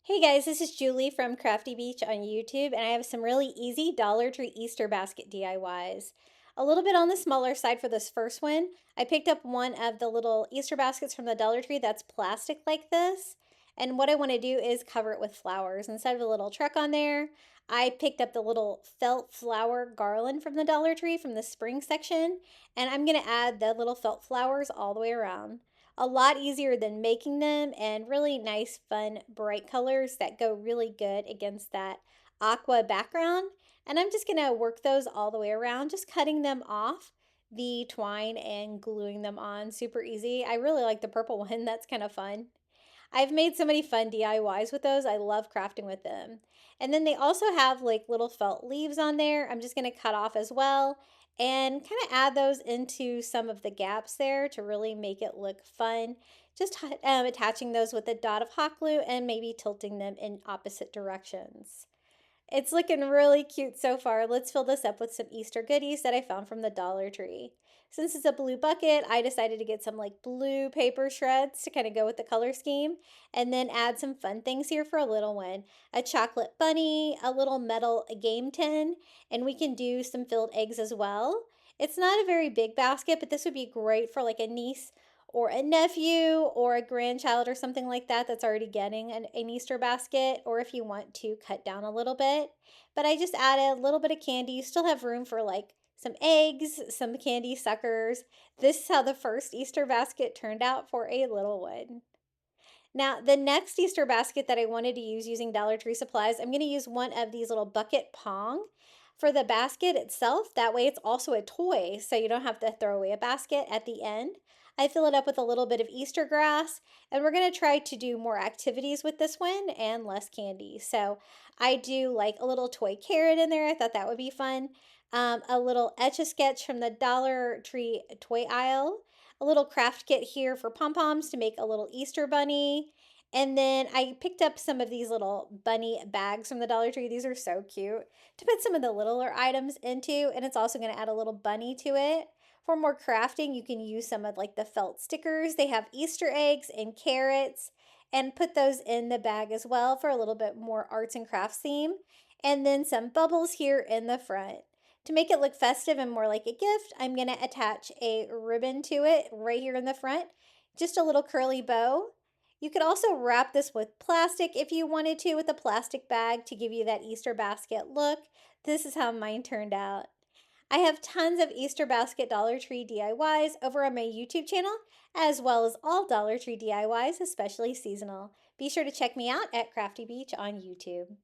Hey guys, this is Julie from Crafty Beach on YouTube, and I have some really easy Dollar Tree Easter basket DIYs. A little bit on the smaller side for this first one. I picked up one of the little Easter baskets from the Dollar Tree that's plastic like this. And what I want to do is cover it with flowers. Instead of a little truck on there, I picked up the little felt flower garland from the Dollar Tree from the spring section, and I'm going to add the little felt flowers all the way around. A lot easier than making them, and really nice, fun, bright colors that go really good against that aqua background. And I'm just gonna work those all the way around, just cutting them off the twine and gluing them on. Super easy. I really like the purple one. That's kind of fun. I've made so many fun DIYs with those. I love crafting with them. And then they also have like little felt leaves on there. I'm just going to cut off as well and kind of add those into some of the gaps there to really make it look fun. Just attaching those with a dot of hot glue and maybe tilting them in opposite directions. It's looking really cute so far. Let's fill this up with some Easter goodies that I found from the Dollar Tree. Since it's a blue bucket, I decided to get some like blue paper shreds to kind of go with the color scheme, and then add some fun things here for a little one. A chocolate bunny, a little metal game tin, and we can do some filled eggs as well. It's not a very big basket, but this would be great for like a niece or a nephew or a grandchild or something like that that's already getting an Easter basket, or if you want to cut down a little bit. But I just added a little bit of candy. You still have room for like some eggs, some candy suckers. This is how the first Easter basket turned out for a little one. Now, the next Easter basket that I wanted to use using Dollar Tree supplies, I'm going to use one of these little bucket pong for the basket itself. That way it's also a toy, so you don't have to throw away a basket at the end. I fill it up with a little bit of Easter grass, and we're going to try to do more activities with this one and less candy. So I do like a little toy carrot in there. I thought that would be fun. A little Etch-a-Sketch from the Dollar Tree toy aisle, a little craft kit here for pom-poms to make a little Easter bunny. And then I picked up some of these little bunny bags from the Dollar Tree. These are so cute to put some of the littler items into. And it's also going to add a little bunny to it. For more crafting, you can use some of like the felt stickers. They have Easter eggs and carrots, and put those in the bag as well for a little bit more arts and crafts theme. And then some bubbles here in the front. To make it look festive and more like a gift, I'm going to attach a ribbon to it right here in the front, just a little curly bow. You could also wrap this with plastic if you wanted to, with a plastic bag to give you that Easter basket look. This is how mine turned out. I have tons of Easter basket Dollar Tree DIYs over on my YouTube channel, as well as all Dollar Tree DIYs, especially seasonal. Be sure to check me out at Crafty Beach on YouTube.